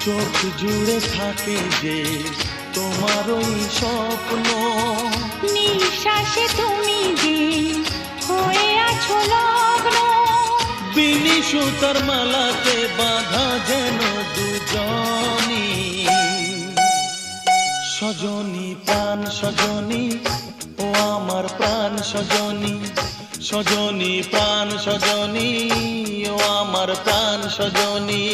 চোখ জুড়ে থাকে যে তোমার ওই স্বপ্ন, নিঃশ্বাসে তুমি যে হয়ে আছো লগ্ন। বিনি সুতার মালাতে বাঁধা যেন দুজনি, সজনী প্রাণ সজনী ও আমার প্রাণ সজনী, সজনী প্রাণ সজনী ও আমার প্রাণ সজনী।